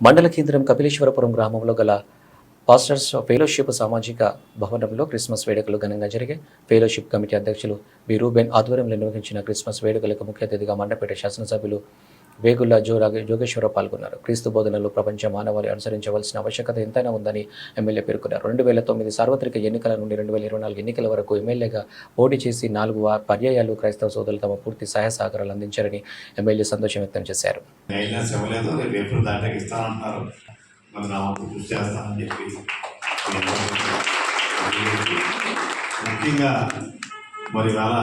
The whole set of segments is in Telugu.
మండల కేంద్రం కపిలేశ్వరపురం గ్రామంలో గల పాస్టర్స్ ఫెలోషిప్ సామాజిక భవనంలో క్రిస్మస్ వేడుకలు ఘనంగా జరిగాయి. ఫెలోషిప్ కమిటీ అధ్యక్షులు బి రూబెన్ ఆధ్వర్యంలో నిర్వహించిన క్రిస్మస్ వేడుకలకు ముఖ్య అతిథిగా మండపేట శాసనసభ్యులు వేగుళ్ల జోగేశ్వరరావు పాల్గొన్నారు. క్రీస్తు బోధనలు ప్రపంచ మానవాళి అనుసరించవలసిన ఆవశ్యకత ఎంతైనా ఉందని ఎమ్మెల్యే పేర్కొన్నారు. 2009 సార్వత్రిక ఎన్నికల నుండి 2024 ఎన్నికల వరకు ఎమ్మెల్యేగా పోటీ చేసి 4 పర్యాయాలు క్రైస్తవ సోదరులు తమ పూర్తి సహాయ సహకారాలు అందించారని ఎమ్మెల్యే సంతోషం వ్యక్తం చేశారు. ముఖ్యంగా మరి వాళ్ళ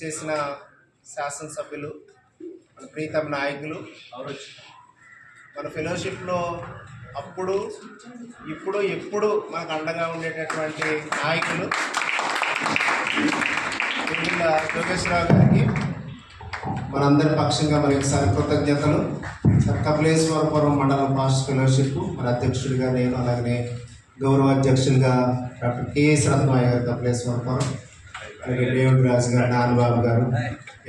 చేసిన శాసనసభ్యులు, మన ప్రీతం నాయకులు, మన ఫెలోషిప్లో అప్పుడు ఇప్పుడు ఎప్పుడు మనకు అండగా ఉండేటటువంటి నాయకులు జోగేశ్వరరావు గారికి మనందరి పక్షంగా మరి ఒకసారి కృతజ్ఞతలు. కపిలేశ్వరపురం మండలం పాస్ట్ ఫెలోషిప్ మన అధ్యక్షుడిగా నేను, అలాగనే గౌరవ అధ్యక్షులుగా డాక్టర్ కెఎస్ రత్నయ్య గారు కపిలేశ్వరపురం, అలాగే దేవుడి రాజు గారు, నాన్నబాబు గారు,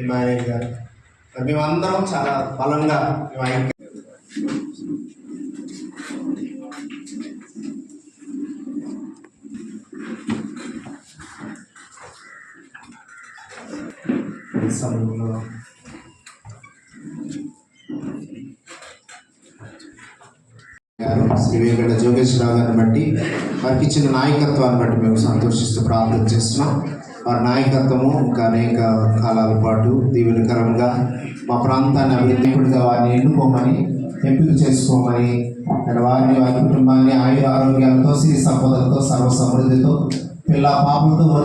ఇమానియల్ గారు, మేమందరం చాలా బలంగా సమయంలో శ్రీ వేగండ జోగేశ్వరరావు గారిని బట్టి వారికి ఇచ్చిన నాయకత్వాన్ని బట్టి మేము సంతోషిస్తూ ప్రార్థన చేస్తున్నాం. వారి నాయకత్వము ఇంకా అనేక కాలాల పాటు దీవెనకరంగా మా ప్రాంతాన్ని అభివృద్ధిగా వారిని ఎన్నుకోమని, ఎంపిక చేసుకోమని, వారిని, వారి కుటుంబాన్ని ఆయుర ఆరోగ్యాలతో, సిరి సంపదలతో, సర్వ సమృద్ధితో, పిల్ల పాపలతో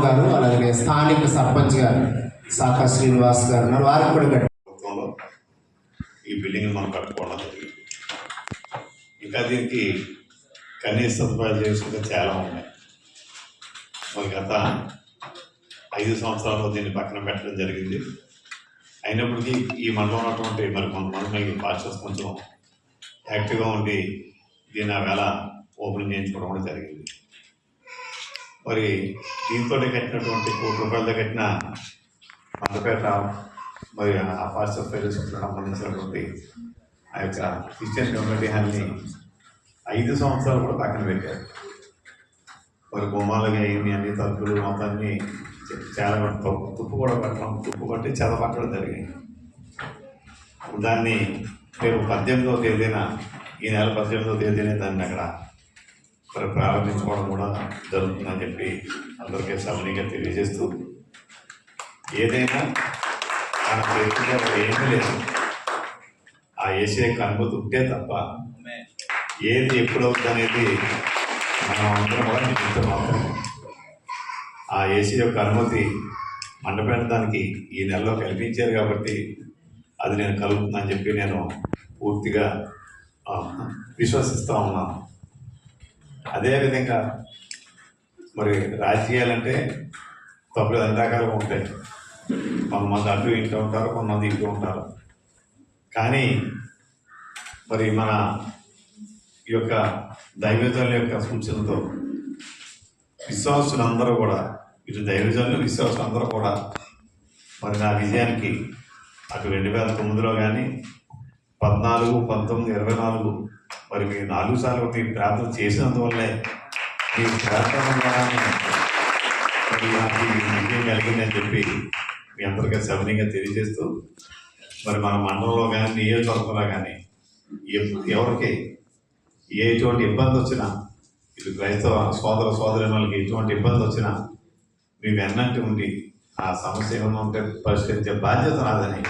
గారు, అలాగే స్థానిక సర్పంచ్ గారు సాకా శ్రీనివాస్ గారు ఉన్నారు. వారికి కూడా ఈ బిల్డింగ్ మనం కట్టుకోవడం ఇంకా దీనికి కనీస సదుపాయాలు చేసుకుంటే చాలా ఉన్నాయి. మరి గత 5 సంవత్సరాల్లో దీన్ని పక్కన పెట్టడం జరిగింది. అయినప్పటికీ ఈ మండలం ఉన్నటువంటి మరి కొంతమంది పాస్టర్స్ కొంచెం యాక్టివ్గా ఉండి దీన్ని ఆ వేళ ఓపెన్ చేయించుకోవడం కూడా జరిగింది. మరి దీంతో కట్టినటువంటి ₹1 కోట్లతో కట్టిన మండపేట మరి ఆ పాస్టర్ ఫెలోషిప్కి సంబంధించినటువంటి ఆ యొక్క క్రిస్టియన్ కమ్యూనిటీ హాల్ని 5 సంవత్సరాలు కూడా పక్కన పెట్టారు. మరి బొమ్మలుగా అయింది, అన్ని తలుపులు మొత్తాన్ని చాలా తుప్పు కూడా పట్టడం, తుప్పు పట్టి చెద పట్టడం జరిగింది. దాన్ని రేపు 18వ తేదీన, ఈ నెల 18వ తేదీనే దాన్ని అక్కడ మరి ప్రారంభించుకోవడం కూడా జరుగుతుందని చెప్పి అందరికీ సభనీయంగా తెలియజేస్తూ, ఏదైనా మన చేతిలో ఏమీ లేదు, ఆ ఏసీ యొక్క అనుభూతి ఉంటే తప్ప ఏది ఎప్పుడవుతుంది అనేది మనం అందరం కూడా నిశ్చితం. ఆ ఏసీ యొక్క అనుమతి మండపేట దానికి ఈ నెలలో కల్పించారు కాబట్టి అది నేను కలుగుతుందని చెప్పి నేను పూర్తిగా విశ్వసిస్తూ ఉన్నాను. అదేవిధంగా మరి రాజకీయాలంటే తప్పులు అన్ని రకాలుగా ఉంటాయి. కొంతమంది అటు ఇంటూ ఉంటారు, కొంతమంది ఇంటూ ఉంటారు. కానీ మరి మన ఈ యొక్క దైవజనుల యొక్క సూచనతో విశ్వాసులందరూ కూడా, ఇటు దైవజనులు విశ్వాసులందరూ కూడా మరి నా విజయానికి అటు 2009లో కానీ 14, 19, 24 మరి మీరు 4 సార్లు మీరు ప్రార్థన చేసినందువల్లే మీ ప్రార్థన ద్వారానే మరి నాకు విజయం కలిగిందని చెప్పి మీ అందరికీ సవినీయంగా తెలియజేస్తూ, మరి మన మండలంలో కానీ నియోజకవర్గంలో కానీ ఎవరికి ఎటువంటి ఇబ్బంది వచ్చినా, ఇటు క్రైస్తవ సోదరులకి ఎటువంటి ఇబ్బంది వచ్చినా మీ వెన్నట్టు ఉండి ఆ సమస్య ఏమైనా ఉంటే పరిష్కరించే బాధ్యత నాదని